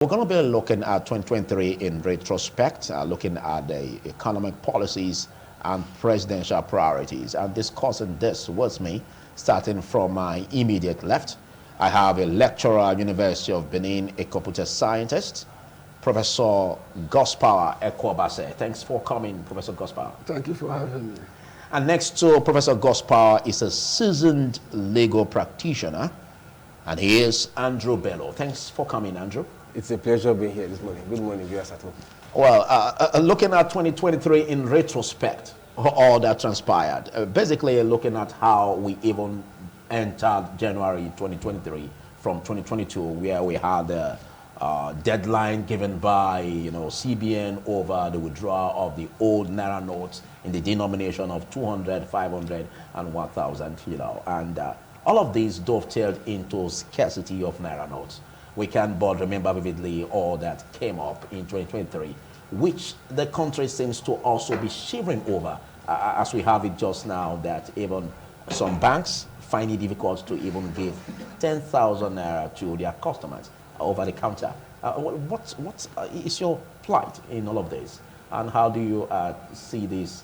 We're going to be looking at 2023 in retrospect, looking at the economic policies and presidential priorities. And discussing this with me, starting from my immediate left, I have a lecturer at University of Benin, a computer scientist, Professor Gospower Ekwobase. Thanks for coming, Professor Gospower. Thank you for having me. And next to Professor Gospower is a seasoned legal practitioner, and he is Andrew Bello. Thanks for coming, Andrew. It's a pleasure being here this morning. Good morning, viewers at home. Well, looking at 2023 in retrospect, all that transpired, basically looking at how we even entered January 2023 from 2022, where we had a deadline given by CBN over the withdrawal of the old Naira notes in the denomination of 200, 500, and 1,000, and all of these dovetailed into scarcity of Naira notes. We can but remember vividly all that came up in 2023, which the country seems to also be shivering over, as we have it just now, that even some banks find it difficult to even give 10,000 Naira to their customers over the counter. What is your plight in all of this? And how do you see this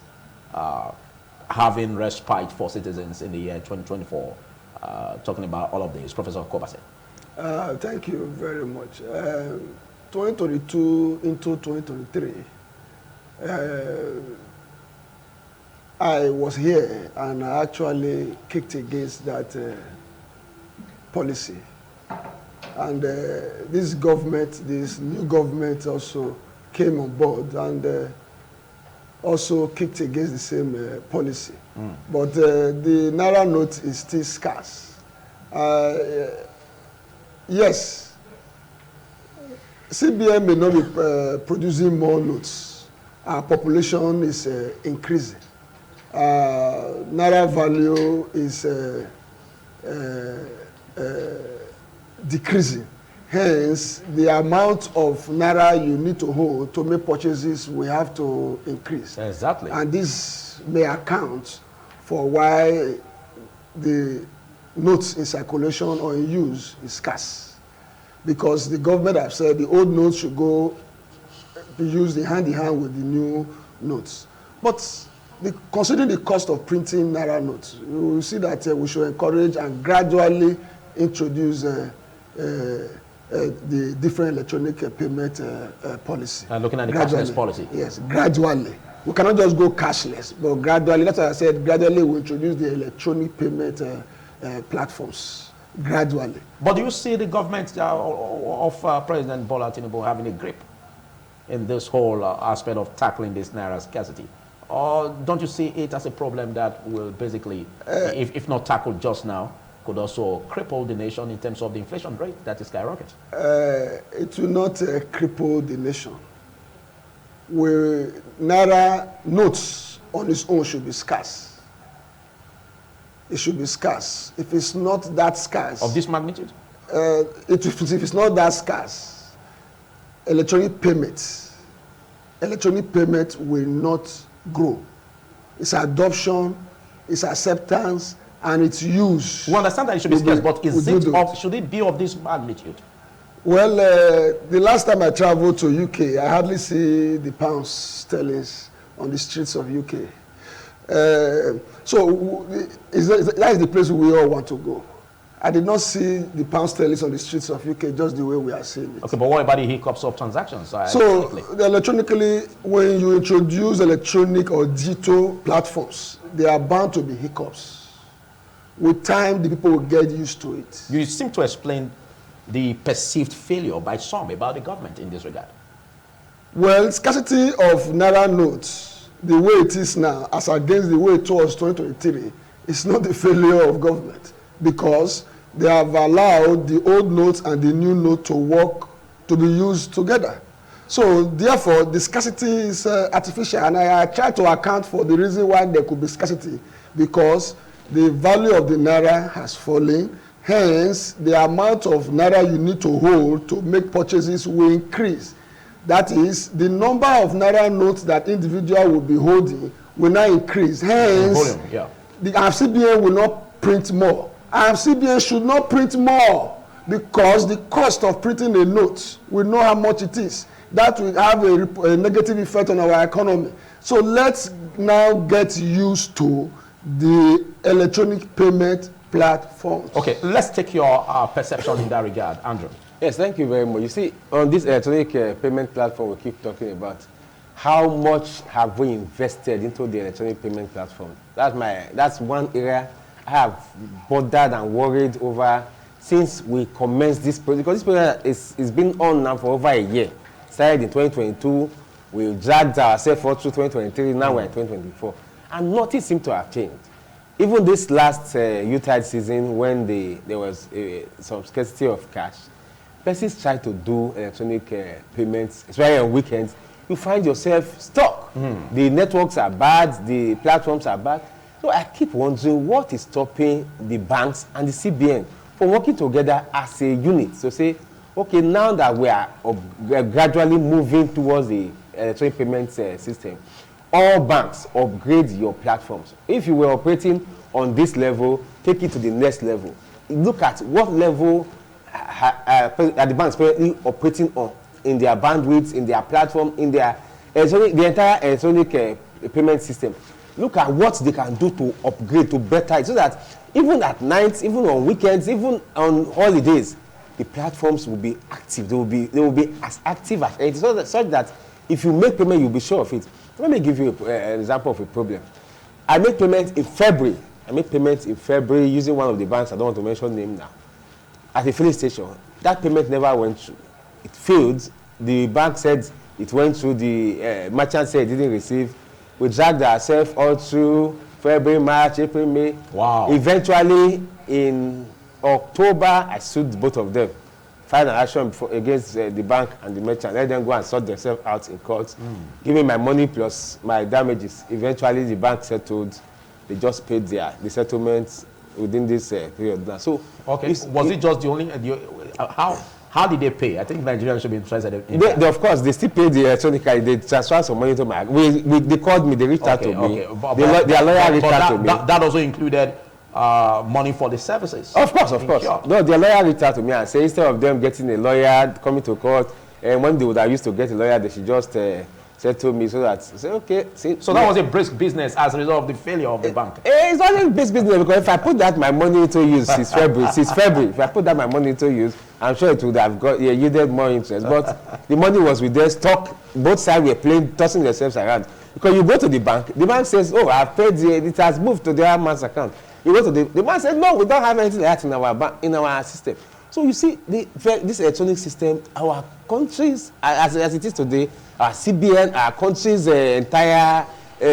having respite for citizens in the year 2024? Talking about all of this, Professor Ekwobase. Thank you very much. 2022 into 2023, I was here and I actually kicked against that policy. And this new government also came on board and also kicked against the same policy. But the Naira note is still scarce. Yes, CBN may not be producing more notes. Our population is increasing. Naira value is decreasing. Hence, the amount of Naira you need to hold to make purchases will have to increase. Exactly. And this may account for why the notes in circulation or in use is scarce, because the government have said the old notes should be used hand in hand with the new notes. But considering the cost of printing Naira notes, we will see that we should encourage and gradually introduce the different electronic payment policy. And looking at the gradually, cashless policy. Yes, gradually. We cannot just go cashless, but gradually. That's why I said gradually we introduce the electronic payment platforms gradually. But do you see the government of President Bola Tinubu having a grip in this whole aspect of tackling this Naira scarcity? Or don't you see it as a problem that will basically, if not tackled just now, could also cripple the nation in terms of the inflation rate that is skyrocketing? It will not cripple the nation. Naira notes on its own should be scarce. It should be scarce. If it's not that scarce... Of this magnitude? If it's not that scarce, electronic payment will not grow. Its adoption, its acceptance, and its use... We understand that it should be scarce, but should it be of this magnitude? Well, the last time I traveled to UK, I hardly see the pounds sterling on the streets of UK. So that is the place we all want to go. I did not see the pound sterling on the streets of UK just the way we are seeing it. Okay, but what about the hiccups of transactions? So electronically, when you introduce electronic or digital platforms, there are bound to be hiccups. With time, the people will get used to it. You seem to explain the perceived failure by some about the government in this regard. Well, scarcity of Naira notes, the way it is now, as against the way it was 2023, is not the failure of government, because they have allowed the old notes and the new note to work, to be used together. So therefore, the scarcity is artificial, and I try to account for the reason why there could be scarcity, because the value of the Naira has fallen. Hence, the amount of Naira you need to hold to make purchases will increase. That is, the number of Naira notes that individual will be holding will now increase. Hence, the CBN will not print more. And CBN should not print more, because the cost of printing a note, we know how much it is. That will have a negative effect on our economy. So let's now get used to the electronic payment platforms. Okay, let's take your perception in that regard, Andrew. Yes, thank you very much. You see, on this electronic payment platform we keep talking about, how much have we invested into the electronic payment platform? That's one area I have bothered and worried over since we commenced this project, because this project is been on now for over a year. Started in 2022, we dragged ourselves through 2023, now we're in 2024, and nothing seems to have changed. Even this last Utah season, when there was some scarcity of cash, persons try to do electronic payments, especially on weekends, you find yourself stuck. The networks are bad, the platforms are bad. So I keep wondering what is stopping the banks and the CBN from working together as a unit. So say, okay, now that we are gradually moving towards the electronic payment system, all banks upgrade your platforms. If you were operating on this level, take it to the next level. Look at what level are the banks currently operating on in their bandwidth, in their platform, in their the entire electronic payment system. Look at what they can do to upgrade, to better it, so that even at night, even on weekends, even on holidays, the platforms will be active. They will be as active as anything, so that, such that if you make payment, you'll be sure of it. Let me give you an example of a problem. I made payment in February. Using one of the banks. I don't want to mention name now. At a filling station, that payment never went through. It failed. The bank said it went through. The merchant said it didn't receive. We dragged ourselves all through February, March, April, May. Wow. Eventually, in October, I sued both of them. Filed an action against the bank and the merchant. Let them go and sort themselves out in court. Give me my money plus my damages. Eventually, the bank settled. They just paid the settlements within this period. Now, so, okay, was it just the only? How did they pay? I think Nigerians should be interested in that. Of course, they still paid the electronically. They transferred some money to my. They called me. They reached out to me. Their lawyer reached out to me. That also included money for the services. Of course. No, their lawyer reached out to me and said instead of them getting a lawyer coming to court, and when they would have used to get a lawyer, they should just said to me, so that say okay. See, so that was a brisk business as a result of the failure of the bank. It's not a brisk business, because if I put that my money into use since February, if I put that my money into use, I'm sure it would have got yielded more interest. But the money was with their stock. Both sides were playing, tossing themselves around. Because you go to the bank says, oh, I've paid it has moved to their man's account. You go to the man said, no, we don't have anything like that in our bank, in our system. So you see, this electronic system, our countries, as it is today, our CBN, our country's entire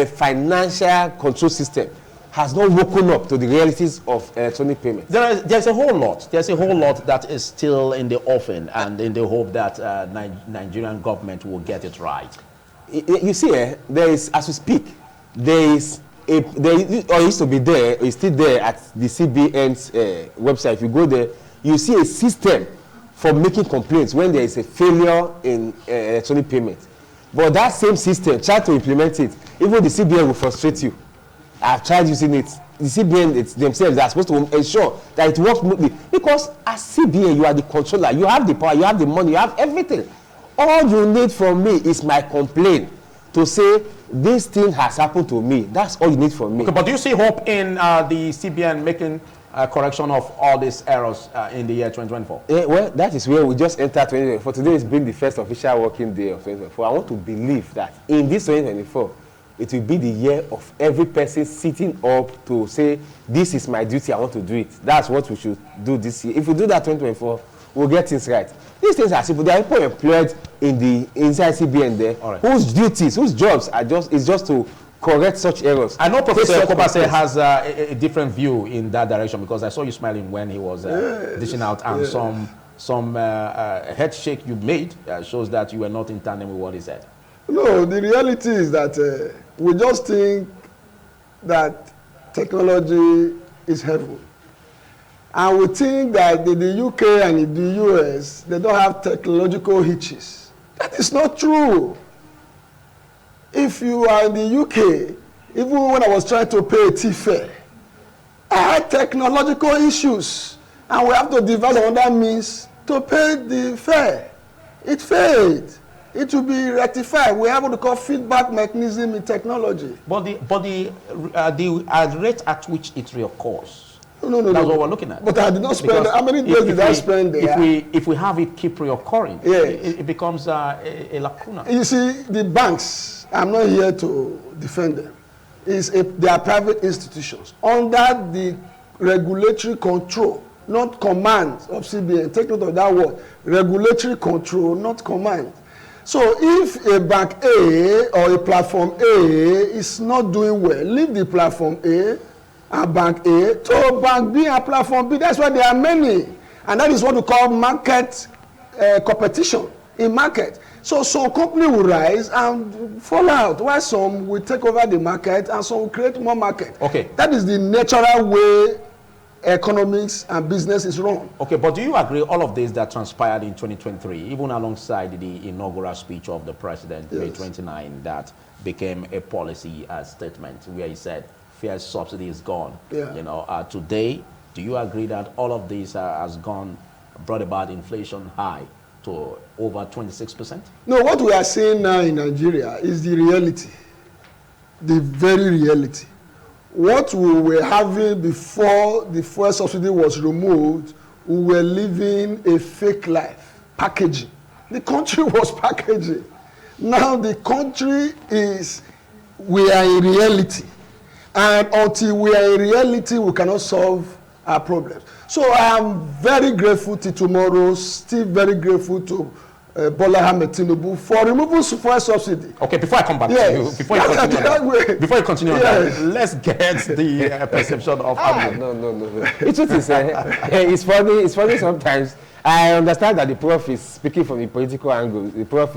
financial control system has not woken up to the realities of electronic payments. There's a whole lot. There's a whole lot that is still in the offing, and in the hope that Nigerian government will get it right. You see, there is, as we speak, there used to be there, or is still there at the CBN's website. If you go there, you see a system for making complaints when there is a failure in electronic payment. But that same system, try to implement it, even the CBN will frustrate you. I've tried using it. The CBN themselves are supposed to ensure that it works smoothly. Because as CBN, you are the controller, you have the power, you have the money, you have everything. All you need from me is my complaint to say, this thing has happened to me. That's all you need from me. Okay, but do you see hope in the CBN making correction of all these errors in the year 2024? Well, that is where we just entered 2024. Today has been the first official working day of 2024. I want to believe that in this 2024, it will be the year of every person sitting up to say, this is my duty, I want to do it. That's what we should do this year. If we do that 2024, we'll get things right. These things are simple. There are people employed inside CBN there, right, whose duties, whose jobs are just to correct such errors. I know Professor Kobase has a different view in that direction, because I saw you smiling when he was dishing out, and some head shake you made shows that you were not in tandem with what he said. No, the reality is that we just think that technology is heaven. And we think that in the UK and in the US, they don't have technological hitches. That is not true. If you are in the UK, even when I was trying to pay a tea fare, I had technological issues. And we have to devise another means to pay the fare. It failed. It will be rectified. We have what we call feedback mechanism in technology. But the rate at which it reoccurs. No. That's what we're looking at. But I did not spend. How many days did I spend there? If we have it keep reoccurring, it becomes a lacuna. You see, the banks, I'm not here to defend them. They are private institutions under the regulatory control, not command of CBN. Take note of that word. Regulatory control, not command. So if a bank A or a platform A is not doing well, leave the platform A and bank A to bank B and platform B. That's why there are many. And that is what we call market competition in market. So some company will rise and fall out, while some will take over the market and some will create more market. Okay. That is the natural way economics and business is run. Okay, but do you agree all of this that transpired in 2023, even alongside the inaugural speech of the president, May 29, that became a policy statement where he said fair subsidy is gone? Yeah. You know, today, do you agree that all of this has brought about inflation high to over 26%? No, what we are seeing now in Nigeria is the reality, the very reality. What we were having before the fuel subsidy was removed, we were living a fake life, packaging. The country was packaging. Now the country we are in reality. And until we are in reality, we cannot solve our problems. So I am very grateful to tomorrow, still very grateful to Bola Ahmed Tinubu for removing fuel subsidy. Okay, before I come back to you, before you continue on that, let's get the perception of No. It's funny sometimes. I understand that the prof is speaking from the political angle. The prof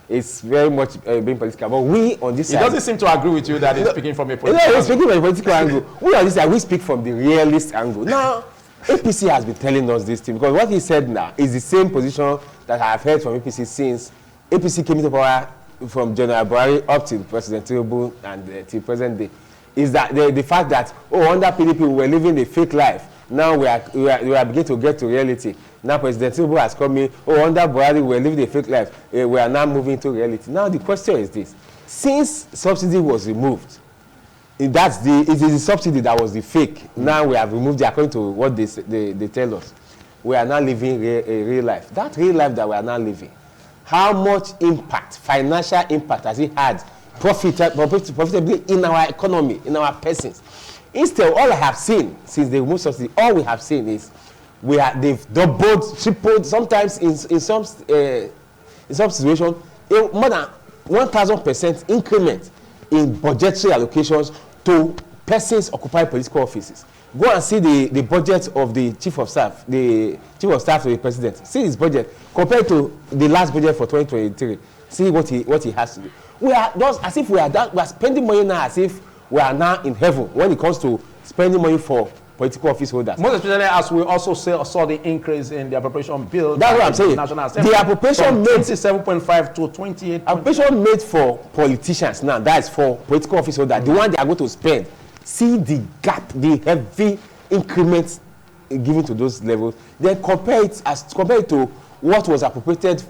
is very much being political. But we on this side... He doesn't seem to agree with you that he's speaking from a political angle. He's speaking from a political angle. We on this side, we speak from the realist angle. Now, APC has been telling us this thing because what he said now is the same position that I have heard from APC since APC came into power from General Buhari up to President Tinubu and till present day. Is that the fact that under PDP we were living a fake life. Now we are beginning to get to reality. Now President Tinubu has come in. Under Buhari we were living a fake life. We are now moving to reality. Now the question is this: since subsidy was removed, it is the subsidy that was the fake. Now we have removed it according to what they tell us. We are now living a real life. That real life that we are now living, how much impact, financial impact has it had profitably in our economy, in our persons? Instead, all I have seen since they removed subsidy, all we have seen is they've doubled, tripled, sometimes in some situations, more than 1,000% increment in budgetary allocations to persons occupying political offices. Go and see the budget of the chief of staff, to the president. See his budget compared to the last budget for 2023. See what he has to do. We are just as if we are spending money now as if we are now in heaven when it comes to spending money for political office holders. Most especially as we also saw the increase in the appropriation bill. That's what I'm saying. The appropriation made 27.5 to 28. Appropriation made for politicians now. That is for political office holders. The one they are going to spend. See the gap, the heavy increments given to those levels. Then compare it to what is appropriated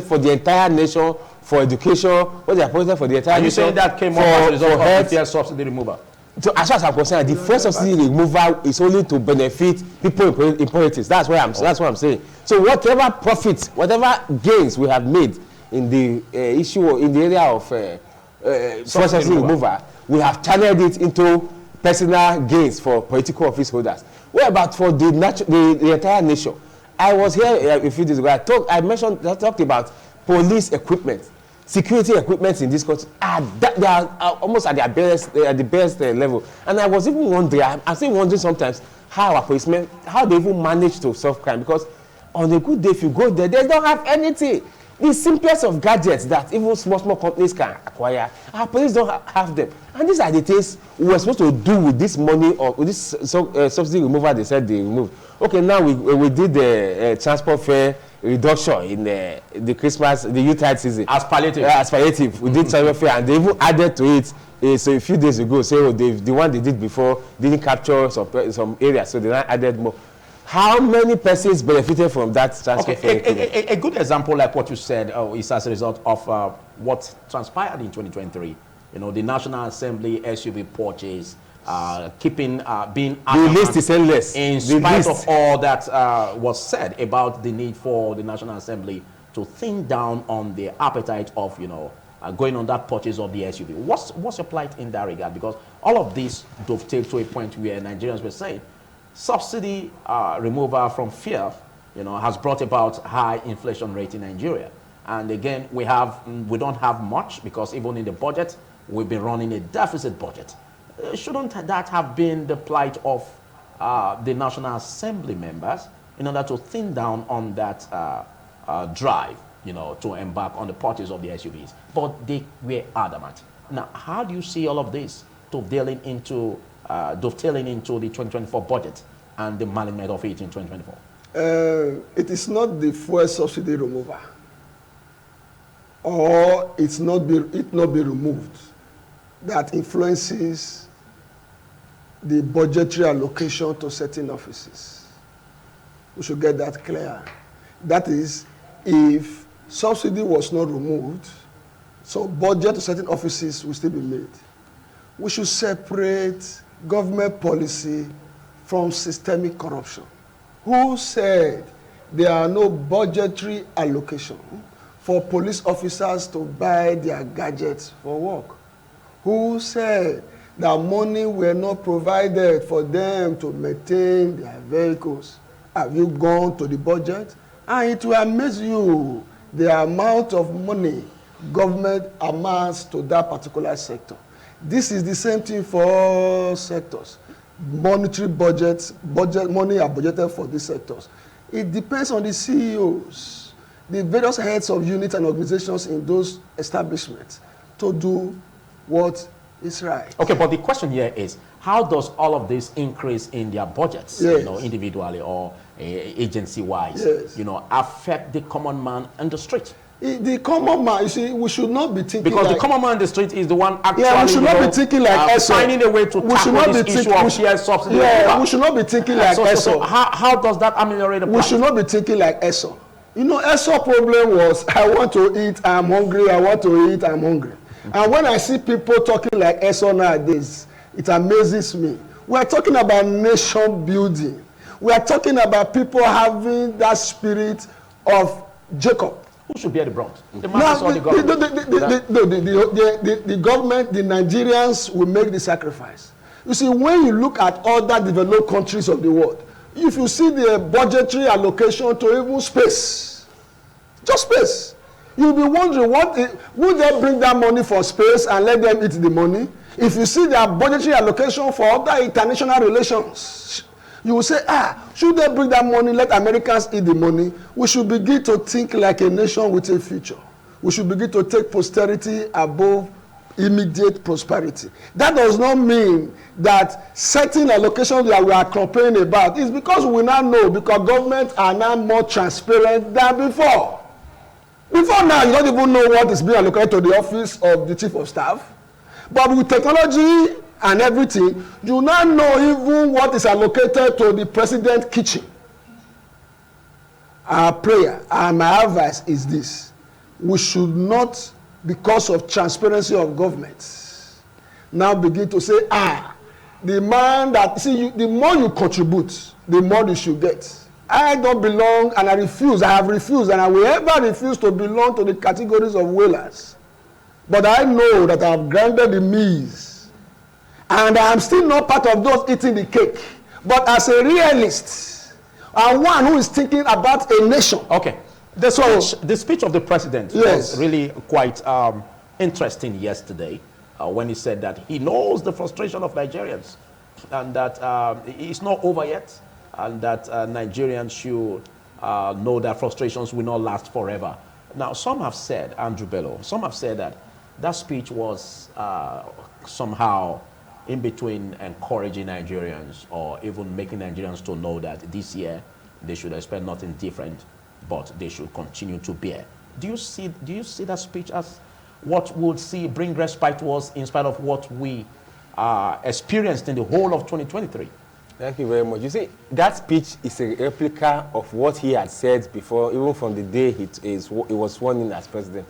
for the entire nation for education. What is appropriated for the entire nation. Are you saying that came up as a result of the fair subsidy removal? So as far as I'm concerned, the first subsidy removal is only to benefit people in politics. That's what I'm saying. So whatever profits, whatever gains we have made in the issue in the area of first subsidy removal, we have channeled it into personal gains for political office holders. What about for the entire nation? I was here a few days ago. I talked about police equipment, security equipment in this country. They are almost at the best level. And I was even wondering, I'm still wondering sometimes how our policemen, how they even manage to solve crime. Because on a good day, if you go there, they don't have anything. The simplest of gadgets that even small companies can acquire, our police don't have them. And these are the things we were supposed to do with this money or with this subsidy removal they said they removed. Okay, now we did the transport fare reduction in the Christmas, the Yuletide season. As palliative. As palliative. We did transport fare and they even added to it. So a few days ago, say the one they did before didn't capture some areas, so they now added more. How many persons benefited from that transfer? Okay, a good example like what you said is as a result of what transpired in 2023. You know, the National Assembly SUV purchase, being the list is endless. In spite of all that was said about the need for the National Assembly to thin down on the appetite of, you know, going on that purchase of the SUV. What's your plight in that regard? Because all of this dovetail to a point where Nigerians were saying subsidy removal from fuel, you know, has brought about high inflation rate in Nigeria. And again, we don't have much, because even in the budget, we've been running a deficit budget. Shouldn't that have been the plight of the National Assembly members in order to thin down on that drive, you know, to embark on the purchase of the SUVs? But they were adamant. Now, how do you see all of this dovetailing into the 2024 budget and the management of it in 2024? It is not the fuel subsidy removal, or it not be removed, that influences the budgetary allocation to certain offices. We should get that clear. That is, if subsidy was not removed, so budget to certain offices will still be made. We should separate government policy from systemic corruption. Who said there are no budgetary allocation for police officers to buy their gadgets for work? Who said that money were not provided for them to maintain their vehicles? Have you gone to the budget? And it will amaze you the amount of money government amounts to that particular sector. This is the same thing for all sectors. Monetary budgets, money are budgeted for these sectors. It depends on the CEOs, the various heads of units and organizations in those establishments to do what is right. Okay, but the question here is, how does all of this increase in their budgets, yes, you know, individually or agency-wise, yes, you know, affect the common man on the street? The common man, you see, we should not be thinking because like, the common man on the street is the one actually, we should not be thinking like ESO. Finding a way to tackle this issue of share subsidy. We should not be thinking like ESO. So how does that ameliorate the problem? We should not be thinking like ESO. You know, ESO problem was, I want to eat, I'm hungry, I want to eat, I'm hungry. And when I see people talking like ESO nowadays, it amazes me. We are talking about nation building. We are talking about people having that spirit of Jacob. Who should bear the brunt? The masses or the government? The government, the Nigerians will make the sacrifice. You see, when you look at other developed countries of the world, if you see the budgetary allocation to even space, just space, you'll be wondering, would they bring that money for space and let them eat the money? If you see their budgetary allocation for other international relations, you will say, should they bring that money, let Americans eat the money? We should begin to think like a nation with a future. We should begin to take posterity above immediate prosperity. That does not mean that certain allocations that we are complaining about is because we now know, because governments are now more transparent than before. Before now, you don't even know what is being allocated to the office of the chief of staff. But with technology and everything, you now know even what is allocated to the president's kitchen. Our prayer and my advice is this: we should not, because of transparency of government, now begin to say, the man that, see, the more you contribute, the more you should get. I don't belong, and I have refused, and I will ever refuse to belong to the categories of whalers. But I know that I have granted the means, and I am still not part of those eating the cake. But as a realist, and one who is thinking about a nation. Okay. The speech of the president was really quite interesting yesterday when he said that he knows the frustration of Nigerians and that it's not over yet, and that Nigerians should know that frustrations will not last forever. Now, some have said, Andrew Bello, some have said that that speech was somehow in between encouraging Nigerians or even making Nigerians to know that this year they should expect nothing different, but they should continue to bear. Do you see that speech as what would bring respite to us in spite of what we experienced in the whole of 2023? Thank you very much. You see, that speech is a replica of what he had said before, even from the day he was sworn in as president.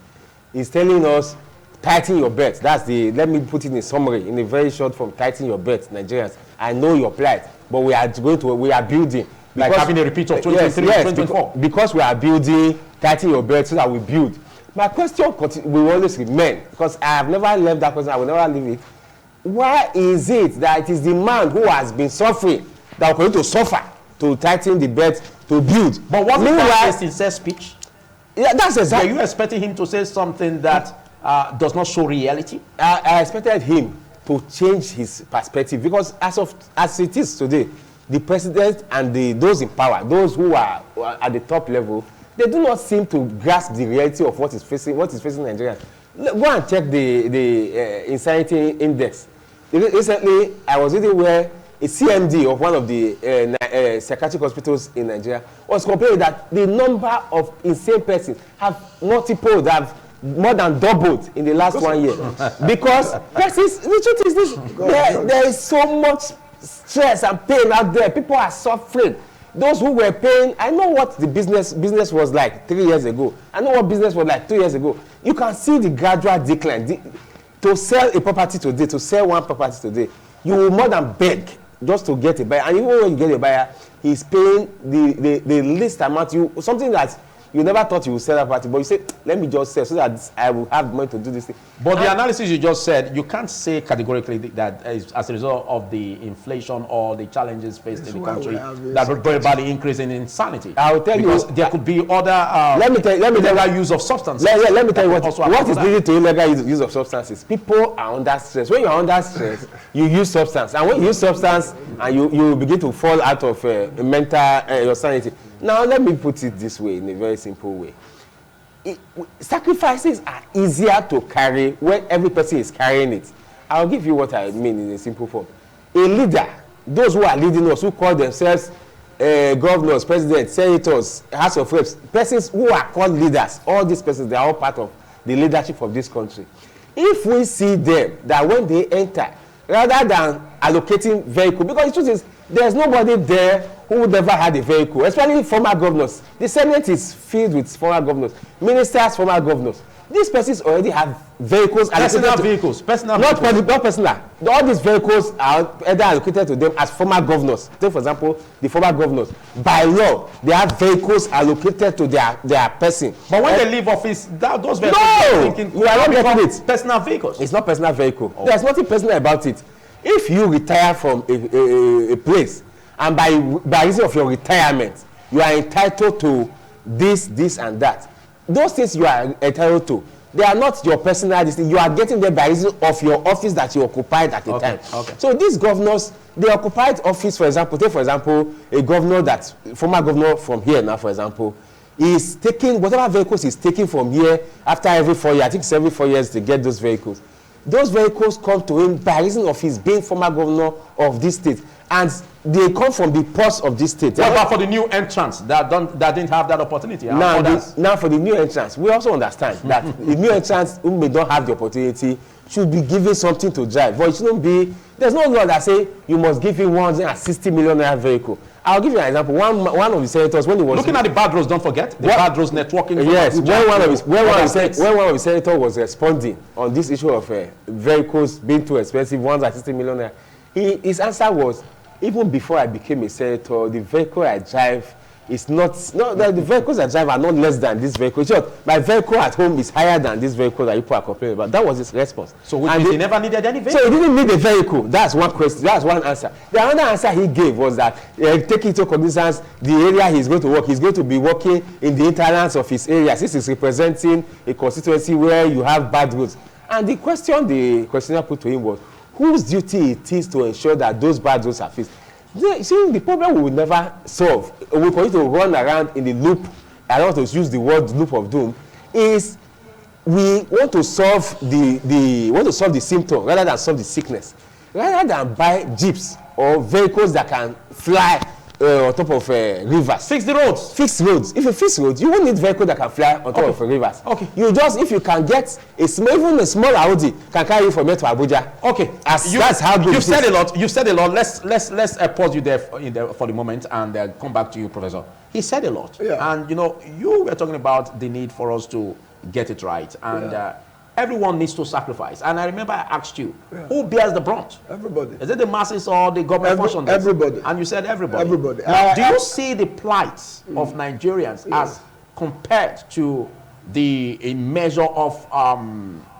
He's telling us, tighten your belt. That's the, let me put it in summary, in a very short form, tighten your belt, Nigerians. I know your plight, but we are building. Like having a repeat of 2023, yes, 2024. Because we are building, tighten your belt so that we build. My question will always remain, because I have never left that question, I will never leave it. Why is it that it is the man who has been suffering that will continue to suffer to tighten the belt to build? But wasn't that a sincere speech? Yeah, that's exactly. Were you expecting him to say something that does not show reality? I expected him to change his perspective, because as it is today, the president and those in power, those who are at the top level, they do not seem to grasp the reality of what is facing Nigeria. Go and check the insanity index. Recently, I was reading where a CMD of one of the psychiatric hospitals in Nigeria was complaining that the number of insane persons have multiplied, have more than doubled in the last 1 year. Because persons, the truth is this, there is so much stress and pain out there. People are suffering. Those who were paying, I know what the business was like 3 years ago. I know what business was like 2 years ago. You can see the gradual decline. To sell a property today, to sell one property today, you will more than beg just to get a buyer. And even when you get a buyer, he's paying the least amount, something that you never thought you would sell that property, but you say, let me just sell so that I will have money to do this thing. But the analysis you just said, you can't say categorically that as a result of the inflation or the challenges faced in the country that would bring about the increase in insanity. I will tell because you, there could be other illegal use of substances. Let me tell you what is leading to illegal use of substances. People are under stress. When you are under stress, you use substance, and when you use substance, and you begin to fall out of your sanity. Now, let me put it this way, in a very simple way. Sacrifices are easier to carry when every person is carrying it. I'll give you what I mean in a simple form. A leader, those who are leading us, who call themselves governors, presidents, senators, House of Reps, persons who are called leaders, all these persons, they are all part of the leadership of this country. If we see them, that when they enter, rather than allocating vehicle, because the truth is, there's nobody there who never had a vehicle, especially former governors. The Senate is filled with former governors, ministers, former governors. These persons already have vehicles. Personal vehicles. Not personal. All these vehicles are either allocated to them as former governors. Take, for example, the former governors. By law, they have vehicles allocated to their person. But when they leave office, those vehicles... No! You are not getting it. Personal vehicles. It's not personal vehicle. Oh. There's nothing personal about it. If you retire from a place, and by reason of your retirement, you are entitled to this, and that. Those things you are entitled to, they are not your personal thing. You are getting them by reason of your office that you occupied at the time. Okay. So these governors, they occupied office, for example, take for example, a governor former governor from here now, for example, is taking whatever vehicles he's taking from here after every 4 years. I think it's every 4 years to get those vehicles. Those vehicles come to him by reason of his being former governor of this state. And they come from the ports of this state. What about for the new entrants that didn't have that opportunity? Now for the new entrants, we also understand that the new entrants who may not have the opportunity should be given something to drive. But it shouldn't be, there's no law that say you must give him 160 million naira vehicle. I'll give you an example. One of the senators, when he was looking at the bad roads, don't forget the bad roads networking. Yes, when one of the senators was responding on this issue of vehicles being too expensive, 160 million naira, his answer was, even before I became a senator, the vehicle I drive is the vehicles I drive are not less than this vehicle. Sure, my vehicle at home is higher than this vehicle that people are complaining about. That was his response. So which means he never needed any vehicle? So he didn't need a vehicle. That's one question. That's one answer. The other answer he gave was that taking into cognizance the area he's going to work, he's going to be working in the hinterlands of his area. This is representing a constituency where you have bad roads. And the question the questioner put to him was, whose duty it is to ensure that those bad roads are fixed? See, the problem we will never solve. We continue to run around in the loop. I don't want to use the word loop of doom. Is we want to solve the symptom rather than solve the sickness. Rather than buy jeeps or vehicles that can fly on top of rivers. Fix the roads. Fix roads. If you fix roads, you won't need vehicle that can fly on top of rivers. Okay. You just, if you can get even a small Audi can carry you from here to Abuja. Okay. That's how good. You've said a lot. You've said a lot. Let's pause you there for the moment and come back to you, Professor. He said a lot. Yeah. And you were talking about the need for us to get it right, and everyone needs to sacrifice. And I remember I asked you, who bears the brunt? Everybody. Is it the masses or the government functionaries? Everybody. And you said everybody. Everybody. Now, do you see the plight of Nigerians as compared to the measure of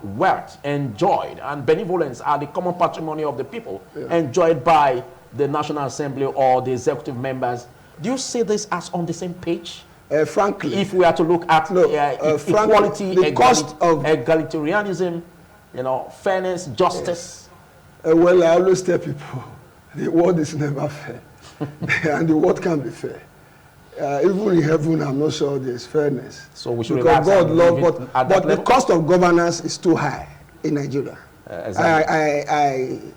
wealth enjoyed and benevolence are the common patrimony of the people enjoyed by the National Assembly or the executive members? Do you see this as on the same page? Frankly, If we are to look at equality, the cost of egalitarianism, fairness, justice. Well, I always tell people, the world is never fair, and the world can be fair. Even in heaven, I'm not sure there's fairness. So we should because God loves, but the level? cost of governance is too high in Nigeria. Exactly.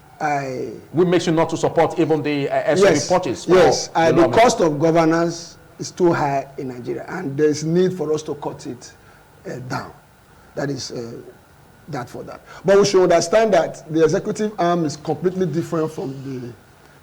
We make sure not to support even the SUV purchase. Yes, the cost of governance is too high in Nigeria, and there is need for us to cut it down. That is that for that. But we should understand that the executive arm is completely different from the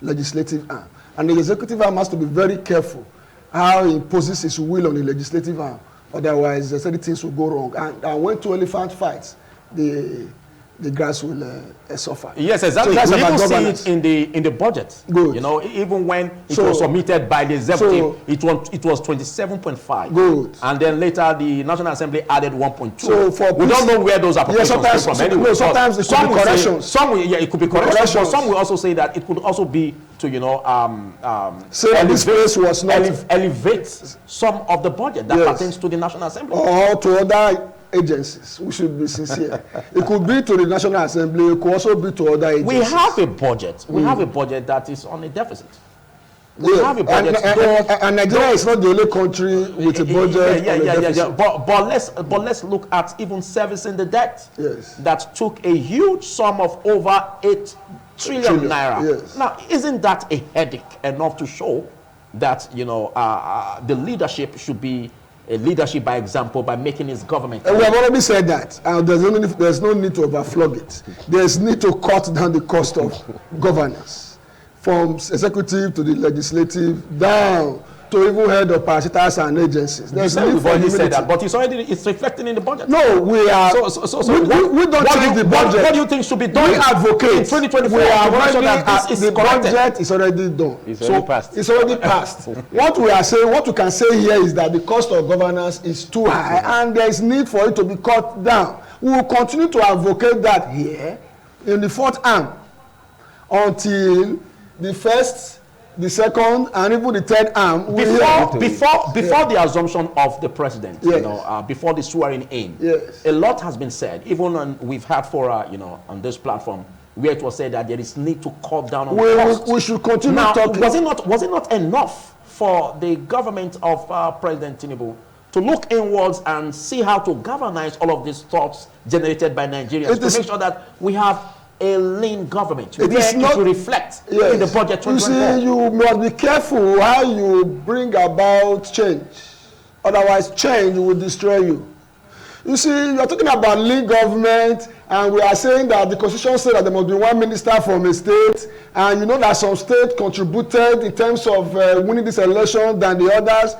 legislative arm, and the executive arm has to be very careful how he imposes his will on the legislative arm. Otherwise, certain things will go wrong. And when two elephants fight, the grass will suffer. Yes, exactly. So we even see it in the budget. Good. Even when it was submitted by the executive, it was 27.5. Good. And then later the National Assembly added 1.2. So we don't know where those appropriations came from anyway. No, sometimes it could be corrections. It could be corrections. But some will also say that it could also be to this place was not elevate some of the budget that pertains to the National Assembly or to other agencies. We should be sincere. It could be to the National Assembly. It could also be to other agencies. We have a budget. We have a budget that is on a deficit. We have a budget. And Nigeria is not the only country with a budget on a deficit. But let's look at even servicing the debt. Yes. That took a huge sum of over 8 trillion naira. Yes. Now, isn't that a headache enough to show that the leadership should be a leadership by example by making his government? We have already said that. There's no need to overflog it. There's need to cut down the cost of governance from executive to the legislative down to even head of parasitas and agencies. We've already said that, but it's reflecting in the budget. No, we are. We don't change the budget. What do you think should be done? We advocate. In 2024, we are sure that this is the corrected. budget is already done. It's already passed. It's already passed. What we are saying, what we can say here is that the cost of governance is too high, and there is need for it to be cut down. We will continue to advocate that here in the fourth arm until the first, the second, and even the third arm. Before the assumption of the president, yes. Before the swearing in, yes. A lot has been said. Even we've had for on this platform where it was said that there is need to cut down on costs. We should continue talking. Was it not enough for the government of President Tinubu to look inwards and see how to galvanize all of these thoughts generated by Nigerians to make sure that we have a lean government where it will reflect in the budget 2024. You see, you must be careful how you bring about change. Otherwise, change will destroy you. You see, you are talking about lean government, and we are saying that the constitution says that there must be one minister from a state, and you know that some states contributed in terms of winning this election than the others.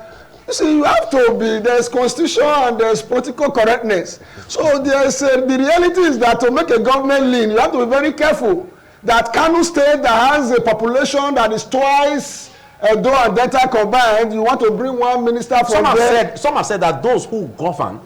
You see, you have to be, there's constitution and there's political correctness. So there's the reality is that to make a government lean, you have to be very careful. That Kano state that has a population that is twice Edo and Delta combined, you want to bring one minister from there. Some have said that those who govern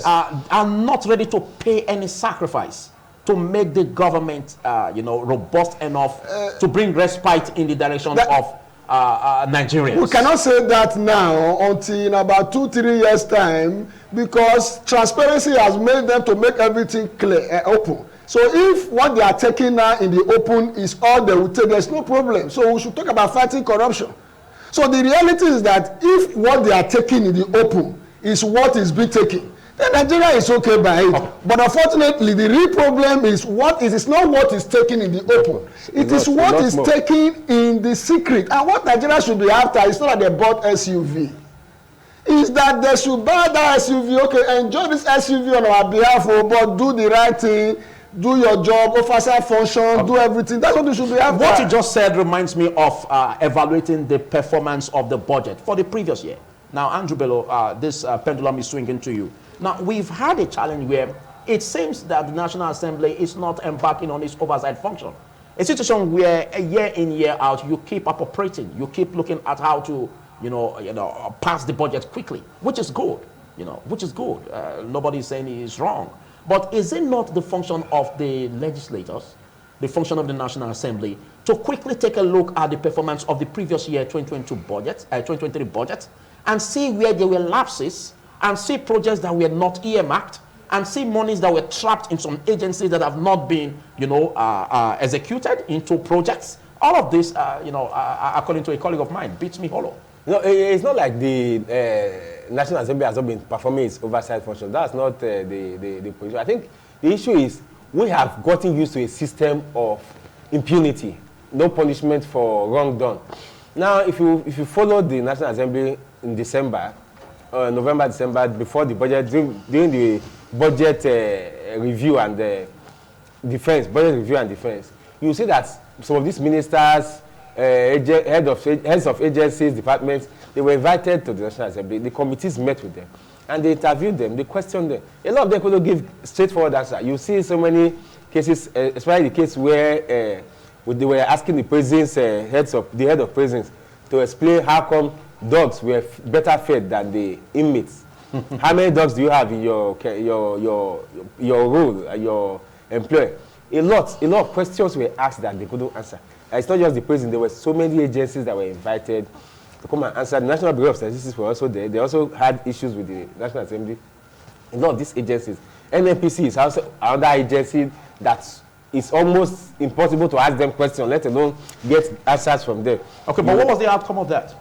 are not ready to pay any sacrifice to make the government robust enough to bring respite in the direction of Nigerians. We cannot say that now until in about 2-3 years time, because transparency has made them to make everything clear open. So if what they are taking now in the open is all they will take, there's no problem. So we should talk about fighting corruption. So the reality is that if what they are taking in the open is what is being taken, then Nigeria is okay by it. Okay. But unfortunately, the real problem is it's not what is taken in the open. It is what is taken in the secret. And what Nigeria should be after is not that they bought SUV. Is that they should buy that SUV, okay, enjoy this SUV on our behalf, but do the right thing, do your job, officer function, do everything. That's what you should be after. What you just said reminds me of evaluating the performance of the budget for the previous year. Now, Andrew Bello, this pendulum is swinging to you. Now, we've had a challenge where it seems that the National Assembly is not embarking on its oversight function. A situation where year in, year out, you keep operating, you keep looking at how to, pass the budget quickly, which is good, which is good. Nobody is saying it is wrong. But is it not the function of the legislators, the function of the National Assembly, to quickly take a look at the performance of the previous year 2022 budget, 2023 budget, and see where there were lapses, and see projects that were not earmarked, and see monies that were trapped in some agencies that have not been, executed into projects? All of this, according to a colleague of mine, beats me hollow. No, it's not like the National Assembly has not been performing its oversight function. That's not the position. I think the issue is we have gotten used to a system of impunity, no punishment for wrong done. Now, if you follow the National Assembly in December, November, December, before the budget, during the budget review and budget review and defense, you see that some of these ministers, heads of agencies, departments, they were invited to the National Assembly. The committees met with them, and they interviewed them, they questioned them. A lot of them couldn't give straightforward answer. You see so many cases, especially the case where they were asking the prisons, head of prisons, to explain how come dogs were better fed than the inmates. How many dogs do you have in your role, your employer? A lot of questions were asked that they couldn't answer. It's not just the prison. There were so many agencies that were invited to come and answer. The National Bureau of Statistics were also there. They also had issues with the National Assembly. A lot of these agencies. NNPC is also another agency that it's almost impossible to ask them questions, let alone get answers from them. Okay, but what was the outcome of that?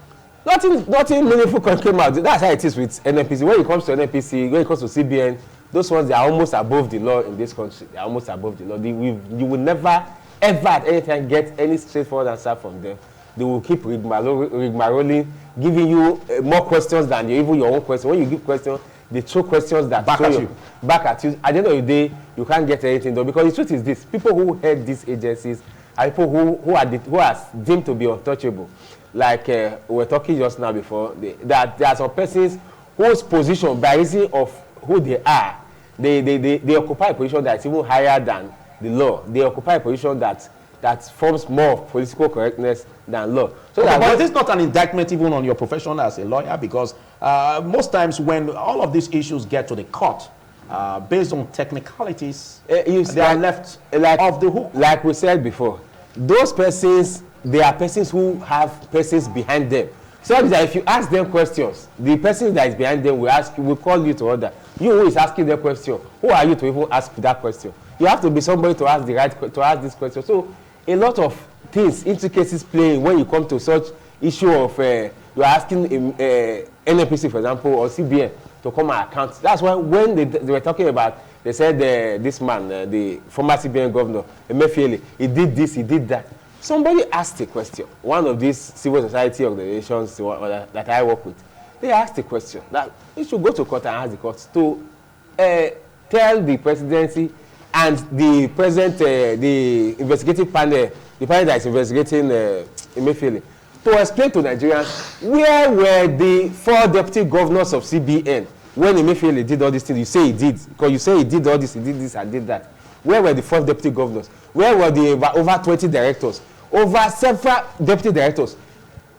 Nothing meaningful came out. That's how it is with NNPC. When it comes to NNPC, when it comes to CBN, those ones, they are almost above the law in this country. They are almost above the law. You will never, ever at any time get any straightforward answer from them. They will keep rigmaroling, giving you more questions than even your own question. When you give questions, they throw questions that back at you. At the end of the day, you can't get anything done. Because the truth is this: people who head these agencies are people who are deemed to be untouchable. Like we were talking just now before, that there are some persons whose position, by reason of who they are, they occupy a position that is even higher than the law. They occupy a position that forms more of political correctness than law. So okay, but is this not an indictment even on your profession as a lawyer? Because most times when all of these issues get to the court, based on technicalities, they are left off the hook. Like we said before, those persons, they are persons who have persons behind them. So that if you ask them questions, the person that is behind them will call you to order. You who is asking the question, who are you to even ask that question? You have to be somebody to ask this question. So a lot of things, intricacies playing when you come to such issue of you are asking NNPC, for example, or CBN to come and account. That's why when they were talking about, they said this man, the former CBN governor, Emefiele, he did this, he did that. Somebody asked a question. One of these civil society organizations that I work with, they asked a question that you should go to court and ask the court to tell the presidency and the present, the investigative panel, the panel that is investigating Emefiele, to explain to Nigerians where were the 4 deputy governors of CBN when Emefiele did all these things. You say he did, because you say he did all this, he did this, and did that. Where were the 4 deputy governors? Where were the over 20 directors? Over several deputy directors,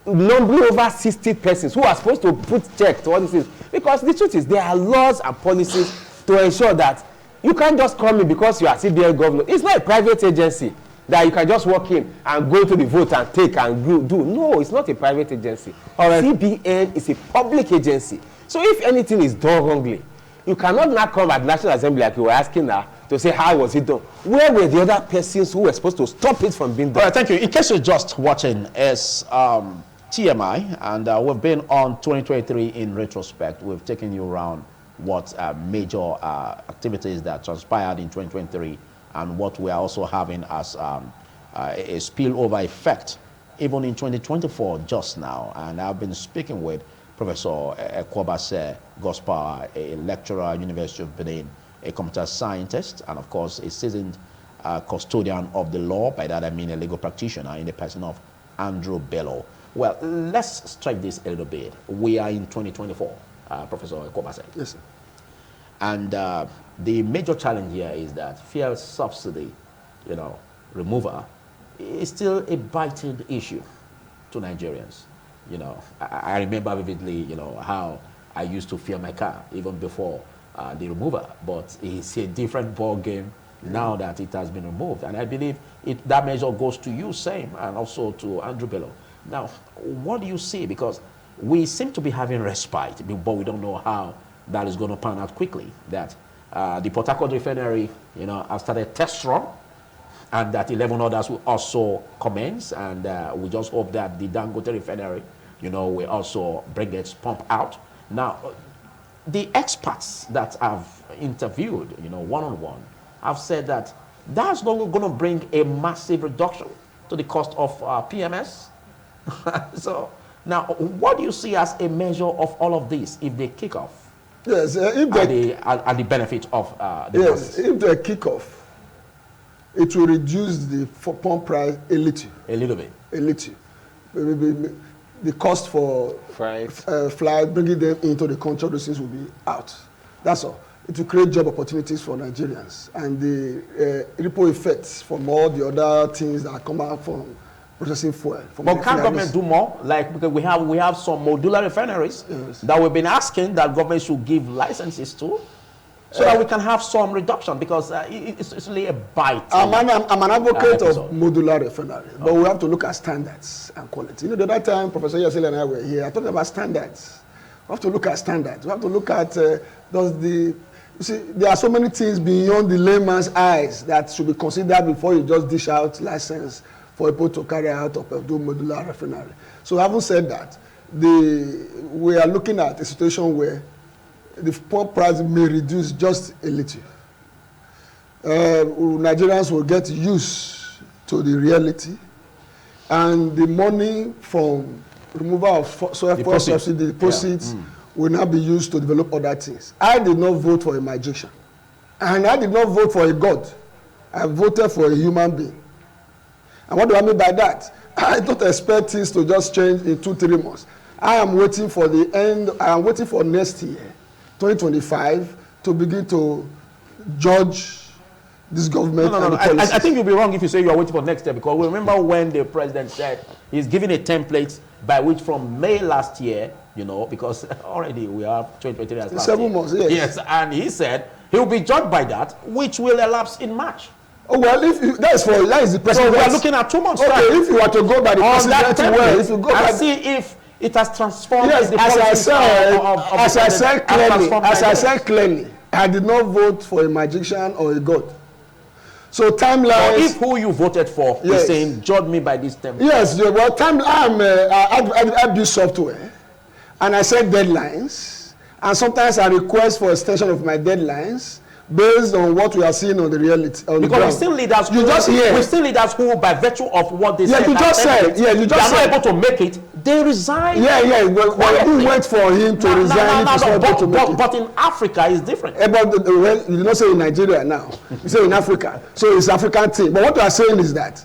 numbering over 60 persons who are supposed to put check to all these things. Because the truth is, there are laws and policies to ensure that you can't just come in because you are CBN governor. It's not a private agency that you can just walk in and go to the vote and take and do. No, it's not a private agency. All right. CBN is a public agency. So if anything is done wrongly, you cannot now come at National Assembly like you were asking now to say how was it done. Where were the other persons who were supposed to stop it from being done? All right, thank you. In case you're just watching, it's TMI, and we've been on 2023 in retrospect. We've taken you around what major activities that transpired in 2023 and what we are also having as a spillover effect even in 2024 just now. And I've been speaking with Professor Ekwobase Gospel, a lecturer at University of Benin, a computer scientist, and of course a seasoned custodian of the law. By that I mean a legal practitioner in the person of Andrew Bello. Well, let's strike this a little bit. We are in 2024, Professor Ekwobase. Yes, sir. And the major challenge here is that fuel subsidy, removal is still a biting issue to Nigerians. I remember vividly, how I used to fuel my car even before the removal, but it's a different ball game now that it has been removed. And I believe that measure goes to you, same, and also to Andrew Bello. Now, what do you see? Because we seem to be having respite, but we don't know how that is going to pan out quickly. That the Port Harcourt refinery, have started test run, and that 11 others will also commence. And we just hope that the Dangote refinery, will also bring its pump out. Now, the experts that I've interviewed, one-on-one, have said that that's not going to bring a massive reduction to the cost of PMS. So now, what do you see as a measure of all of this if they kick off? Yes, if they at the benefit of the yes, masses? if they kick off, it will reduce the pump price a little. A little bit. A little. Maybe the cost for flight, bringing them into the country, those things will be out. That's all. It will create job opportunities for Nigerians, and the ripple effects from all the other things that come out from processing fuel. But can government do more? Like, because we have some modular refineries that we've been asking that government should give licenses to, so that we can have some reduction, because it's really a bite. I'm an advocate of modular refinery, but we have to look at standards and quality. The other time Professor Yasile and I were here, I talked about standards. We have to look at standards. We have to look at you see, there are so many things beyond the layman's eyes that should be considered before you just dish out license for people to carry out or do modular refinery. So having said that, we are looking at a situation where the pump price may reduce just a little. Nigerians will get used to the reality, and the money from removal of soil fuel subsidy deposits will now be used to develop other things. I did not vote for a magician, and I did not vote for a god. I voted for a human being. And what do I mean by that? I don't expect things to just change in 2-3 months. I am waiting for next year, 2025, to begin to judge this government. No. I think you'll be wrong if you say you are waiting for next year, because we remember when the president said he's giving a template by which from May last year, because already we have 2023 as last 7 months, yes. Yes, and he said he will be judged by that, which will elapse in March. Oh, well, that is the president. So we are looking at 2 months. Okay, if you were to go by the president, if you go by see if it has transformed. Yes, as I said clearly, I did not vote for a magician or a god. So timelines. So if who you voted for is saying, judge me by this template. Yes, well, I build software, and I set deadlines, and sometimes I request for extension of my deadlines based on what we are seeing on the reality. Because we still leaders who, by virtue of what they said, they are not able to make it. They resign. Well, you wait for him to resign. But in Africa, it's different. You did not say in Nigeria now. You say in Africa. So it's African thing. But what you are saying is that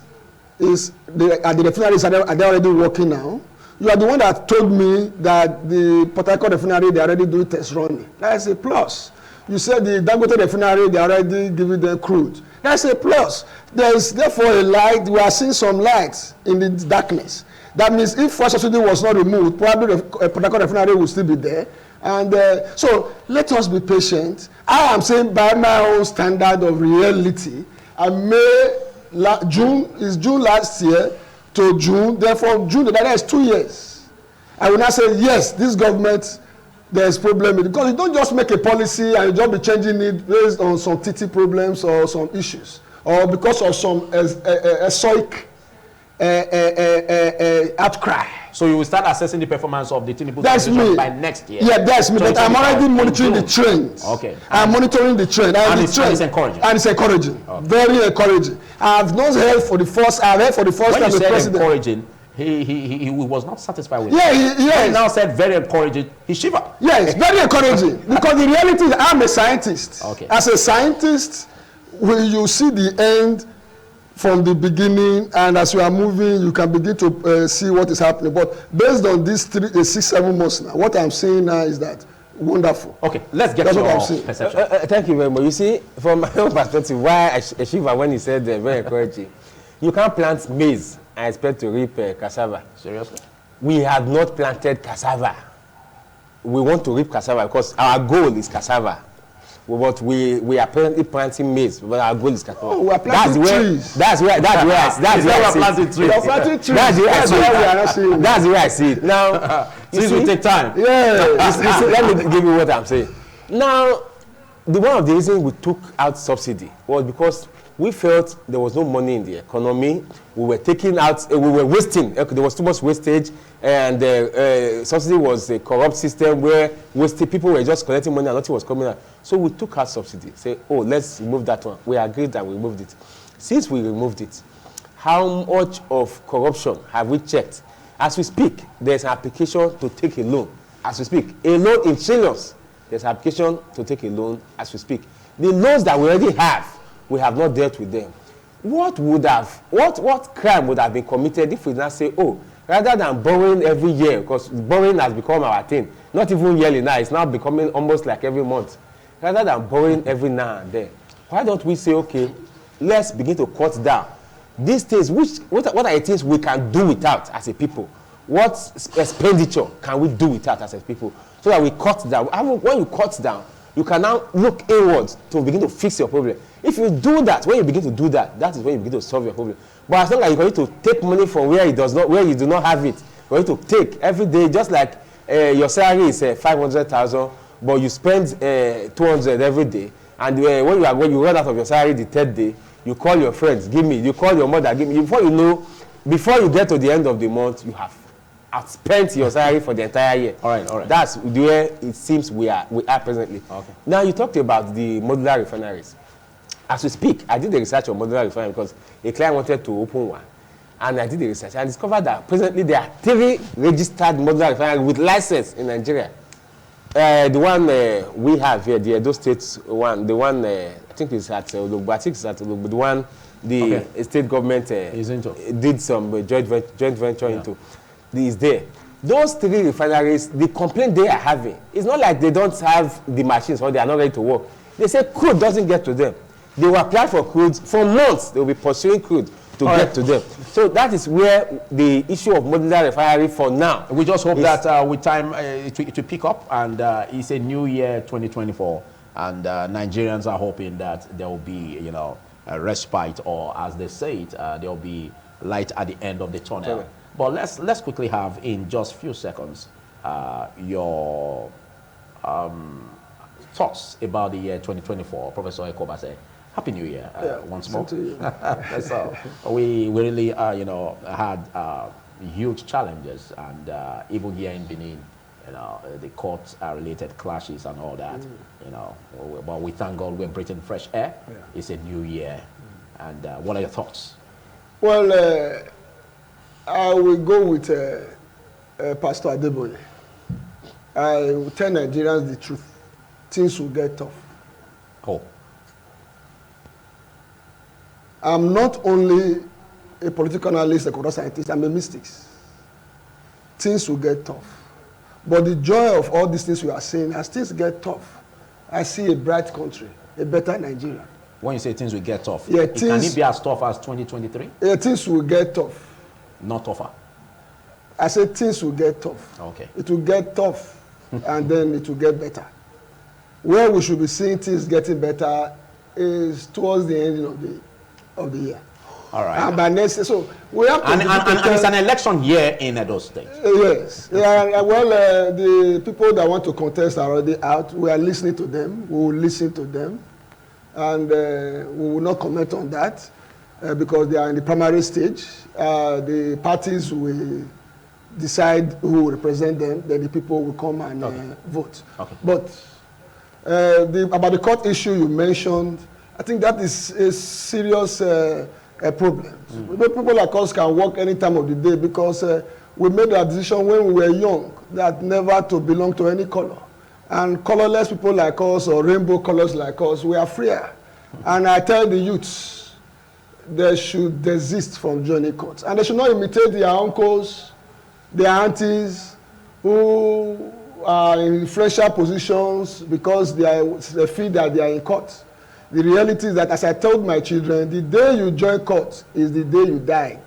the refineries are they already working now? You are the one that told me that the Port Harcourt refinery, they are already doing test running. That's a plus. You said the Dangote refinery, they are already giving them crude. That's a plus. There is therefore a light. We are seeing some light in the darkness. That means if fuel subsidy was not removed, probably the Port Harcourt refinery will still be there. And so let us be patient. I am saying by my own standard of reality, June last year to June, therefore June, that is 2 years. I will not say, yes, this government, there is problem with it, because you don't just make a policy and you just be changing it based on some TT problems or some issues, or because of some exotic outcry. So you will start assessing the performance of the Tinubu That's me. by next year. Yeah, that's me. But I'm already monitoring the trends. Okay. I'm monitoring the trend. And it's encouraging. And it's encouraging. Okay. Very encouraging. I've heard for the first time When the you said president. encouraging, he was not satisfied with Yeah, it. When yes. he now said very encouraging, he shivered. Yes, very encouraging. Because the reality is I'm a scientist. Okay. As a scientist, when you see the end from the beginning, and as you are moving, you can begin to see what is happening. But based on these 6, 7 months now, what I'm saying now is that wonderful. Okay, let's get That's to what I'm your saying. perception. Thank you very much. You see, from my own perspective, why I shiver when he said very encouraging. You can't plant maize and expect to reap cassava. Seriously? We have not planted cassava. We want to reap cassava because our goal is cassava. But we are currently planting maize, but our goal is cassava. Oh, we are planting trees. That's where I see it. We are planting trees. That's where I see we are it. not seeing it. That's where I see it. Now, This will take time. Yeah. you see, let me give you what I'm saying. Now, one of the reasons we took out subsidy was because we felt there was no money in the economy. We were taking out, we were wasting. There was too much wastage, and subsidy was a corrupt system where people were just collecting money and nothing was coming out. So we took out subsidy. Say, oh, let's remove that one. We agreed that we removed it. Since we removed it, how much of corruption have we checked? As we speak, there's an application to take a loan. As we speak, a loan in trillions. There's an application to take a loan as we speak. The loans that we already have, we have not dealt with them. What crime would have been committed if we now say, oh, rather than borrowing every year, because borrowing has become our thing, not even yearly now, it's now becoming almost like every month. Rather than borrowing every now and then, why don't we say, okay, let's begin to cut down these things, what are the things we can do without as a people? What expenditure can we do without as a people? So that we cut down. When you cut down, you can now look inwards to begin to fix your problem. If you do that, when you begin to do that, that is when you begin to solve your problem. But as long as you're going to take money from where you do not have it, you're going to take every day, just like your salary is 500,000, but you spend 200 every day, and when you run out of your salary the third day, you call your friends, give me. You call your mother, give me. Before you get to the end of the month, you have outspent your salary for the entire year. All right. That's where it seems we are presently. Okay. Now you talked about the modular refineries. As we speak, I did the research on modular refinery because a client wanted to open one, and I did the research and discovered that presently there are 3 registered modular refineries with license in Nigeria. The one we have here, the Edo State one, the one I think it's at Ologbo, the one the state government did some joint venture into, is there. Those 3 refineries, the complaint they are having, it's not like they don't have the machines or they are not ready to work. They say crude doesn't get to them. They will apply for crude for months. They will be pursuing crude to get to them. So that is where the issue of modular refinery for now. We just hope that with time it will pick up, and it's a new year 2024, and Nigerians are hoping that there will be, a respite, or as they say it, there will be light at the end of the tunnel. Okay. But let's quickly have, in just a few seconds, your thoughts about the year 2024. Professor Ekobase, Happy New Year once more. So we really, had huge challenges, and even here in Benin, the court-related clashes and all that. But we thank God we're breathing fresh air. Yeah. It's a new year, and what are your thoughts? Well, I will go with Pastor Adeboye. I will tell Nigerians the truth. Things will get tough. Oh. I'm not only a political analyst, a computer scientist, I'm a mystic. Things will get tough. But the joy of all these things we are saying, as things get tough, I see a bright country, a better Nigeria. When you say things will get tough, can it be as tough as 2023? Yeah, things will get tough. Not tougher. I said things will get tough. Okay. It will get tough, and then it will get better. Where we should be seeing things getting better is towards the end of the year. All right. And by next year, so we have to. And it's an election year in Edo State. Yes. The people that want to contest are already out. We are listening to them. We will listen to them, and we will not comment on that. because they are in the primary stage. The parties will decide who will represent them, then the people will come and vote. Okay. But about the court issue you mentioned, I think that is a serious problem. People like us can work any time of the day because we made a decision when we were young that never to belong to any color. And colorless people like us or rainbow colors like us, we are freer. And I tell the youths, they should desist from joining courts. And they should not imitate their uncles, their aunties, who are in fresher positions because they feel that they are in court. The reality is that, as I told my children, the day you join court is the day you died.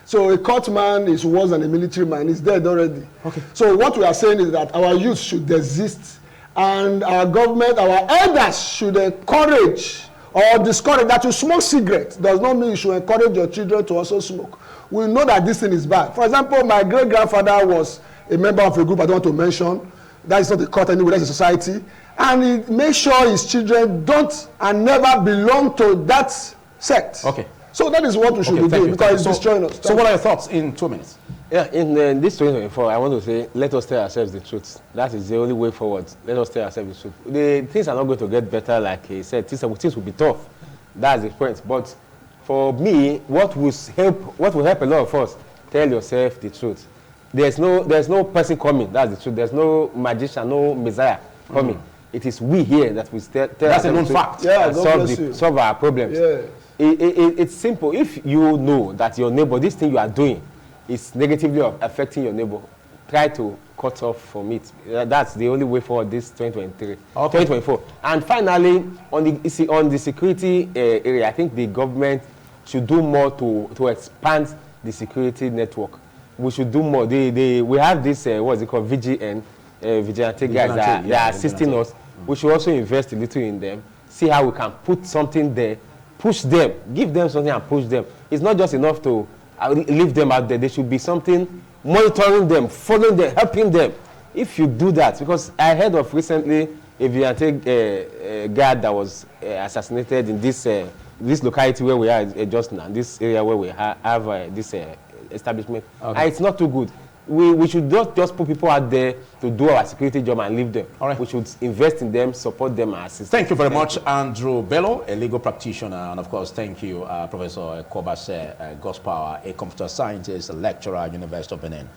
So a court man is worse than a military man. He's dead already. Okay. So what we are saying is that our youth should desist, and our government, our elders should encourage or discourage that you smoke cigarettes. Does not mean you should encourage your children to also smoke. We know that this thing is bad. For example, my great-grandfather was a member of a group I don't want to mention. That is not a court anyway, that's a society. And he makes sure his children don't and never belong to that sect. Okay. So that is what we should be doing because it's destroying us. So what are your thoughts in 2 minutes? Yeah, in this 2024, I want to say, let us tell ourselves the truth. That is the only way forward. Let us tell ourselves the truth. The things are not going to get better, like he said. Things will be tough. That's the point. But for me, what will help a lot of us, tell yourself the truth. There's no person coming. That's the truth. There's no magician, no messiah coming. It is we here that we tell that's a known fact. Yeah, solve our problems. Yeah. It's simple. If you know that your neighbor, this thing you are doing is negatively affecting your neighbor, try to cut off from it. That's the only way forward this 2023, 2024. And finally, on the security area, I think the government should do more to expand the security network. We should do more. We have this, what's it called, VGN, vigilante guys that are assisting us. We should also invest a little in them, see how we can put something there, push them, give them something and push them. It's not just enough to leave them out there. There should be something monitoring them, following them, helping them. If you do that, because I heard of recently a vigilante guard that was assassinated in this locality where we are just now, this area where we have this establishment. And it's not too good. We should not just put people out there to do our security job and leave them. All right. We should invest in them, support them, and assist them. Thank you very much, Andrew Bello, a legal practitioner. And of course, thank you, Professor Kobase Gospower, a computer scientist, lecturer at University of Benin.